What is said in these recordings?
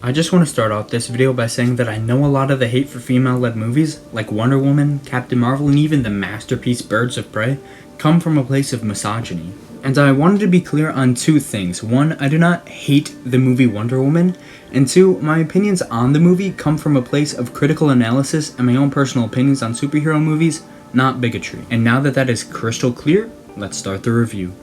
I just want to start off this video by saying that I know a lot of the hate for female-led movies, like Wonder Woman, Captain Marvel, and even the masterpiece Birds of Prey, come from a place of misogyny. And I wanted to be clear on two things. One, I do not hate the movie Wonder Woman, and two, my opinions on the movie come from a place of critical analysis and my own personal opinions on superhero movies, not bigotry. And now that that is crystal clear, let's start the review.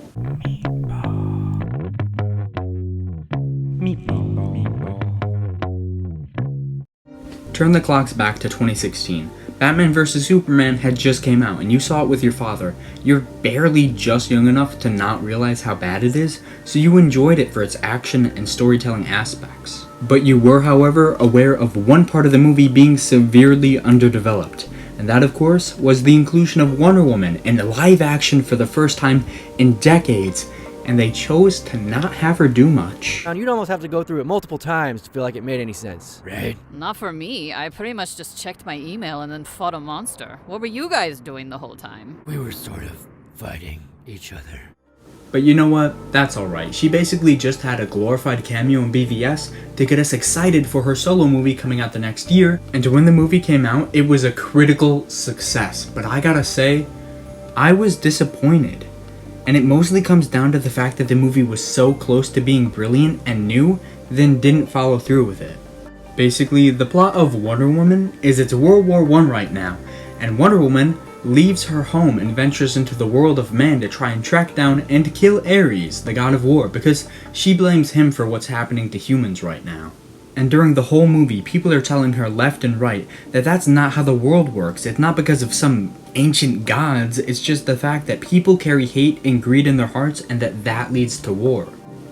Turn the clocks back to 2016. Batman vs. Superman had just came out and you saw it with your father. You're barely just young enough to not realize how bad it is, so you enjoyed it for its action and storytelling aspects. But you were, however, aware of one part of the movie being severely underdeveloped, and that, of course, was the inclusion of Wonder Woman in live action for the first time in decades, and they chose to not have her do much. You'd almost have to go through it multiple times to feel like it made any sense, right? Not for me. I pretty much just checked my email and then fought a monster. What were you guys doing the whole time? We were sort of fighting each other. But you know what? That's alright. She basically just had a glorified cameo in BVS to get us excited for her solo movie coming out the next year, and when the movie came out, it was a critical success. But I gotta say, I was disappointed. And it mostly comes down to the fact that the movie was so close to being brilliant and new, then didn't follow through with it. Basically, the plot of Wonder Woman is it's World War I right now, and Wonder Woman leaves her home and ventures into the world of man to try and track down and kill Ares, the god of war, because she blames him for what's happening to humans right now. And during the whole movie, people are telling her left and right that that's not how the world works. It's not because of some ancient gods, it's just the fact that people carry hate and greed in their hearts and that leads to war.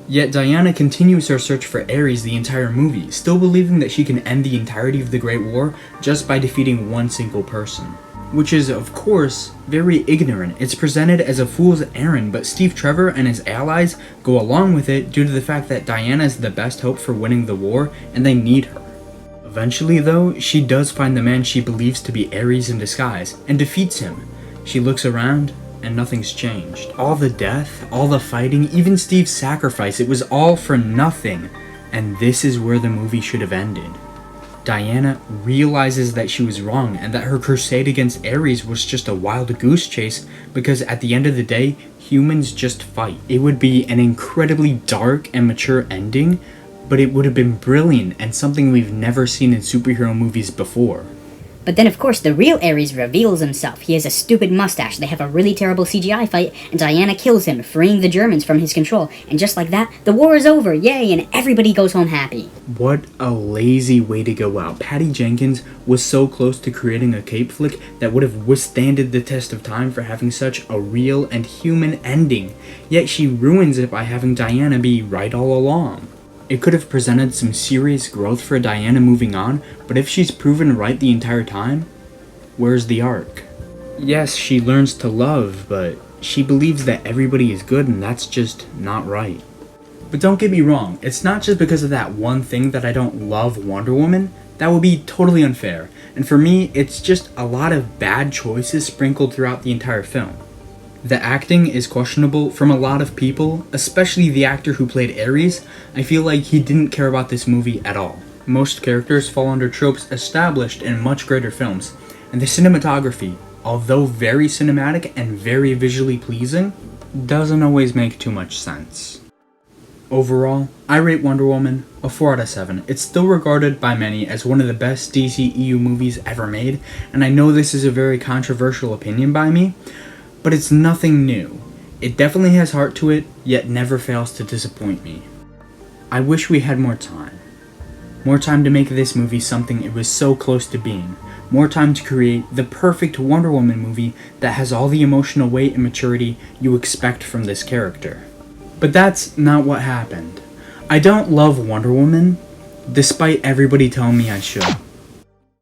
Yet Diana continues her search for Ares the entire movie, still believing that she can end the entirety of the Great War just by defeating one single person. Which is, of course, very ignorant. It's presented as a fool's errand, but Steve Trevor and his allies go along with it due to the fact that Diana is the best hope for winning the war, and they need her. Eventually, though, she does find the man she believes to be Ares in disguise, and defeats him. She looks around, and nothing's changed. All the death, all the fighting, even Steve's sacrifice, it was all for nothing. And this is where the movie should have ended. Diana realizes that she was wrong and that her crusade against Ares was just a wild goose chase because at the end of the day, humans just fight. It would be an incredibly dark and mature ending, but it would have been brilliant and something we've never seen in superhero movies before. But then of course the real Ares reveals himself. He has a stupid mustache, they have a really terrible CGI fight, and Diana kills him, freeing the Germans from his control. And just like that, the war is over, yay, and everybody goes home happy. What a lazy way to go out. Patty Jenkins was so close to creating a cape flick that would have withstanded the test of time for having such a real and human ending, yet she ruins it by having Diana be right all along. It could have presented some serious growth for Diana moving on, but if she's proven right the entire time, where's the arc? Yes, she learns to love, but she believes that everybody is good and that's just not right. But don't get me wrong, it's not just because of that one thing that I don't love Wonder Woman. That would be totally unfair. And for me, it's just a lot of bad choices sprinkled throughout the entire film. The acting is questionable from a lot of people, especially the actor who played Ares. I feel like he didn't care about this movie at all. Most characters fall under tropes established in much greater films, and the cinematography, although very cinematic and very visually pleasing, doesn't always make too much sense. Overall, I rate Wonder Woman a 4 out of 7. It's still regarded by many as one of the best DCEU movies ever made, and I know this is a very controversial opinion by me, but it's nothing new. It definitely has heart to it, yet never fails to disappoint me. I wish we had more time. More time to make this movie something it was so close to being. More time to create the perfect Wonder Woman movie that has all the emotional weight and maturity you expect from this character. But that's not what happened. I don't love Wonder Woman, despite everybody telling me I should.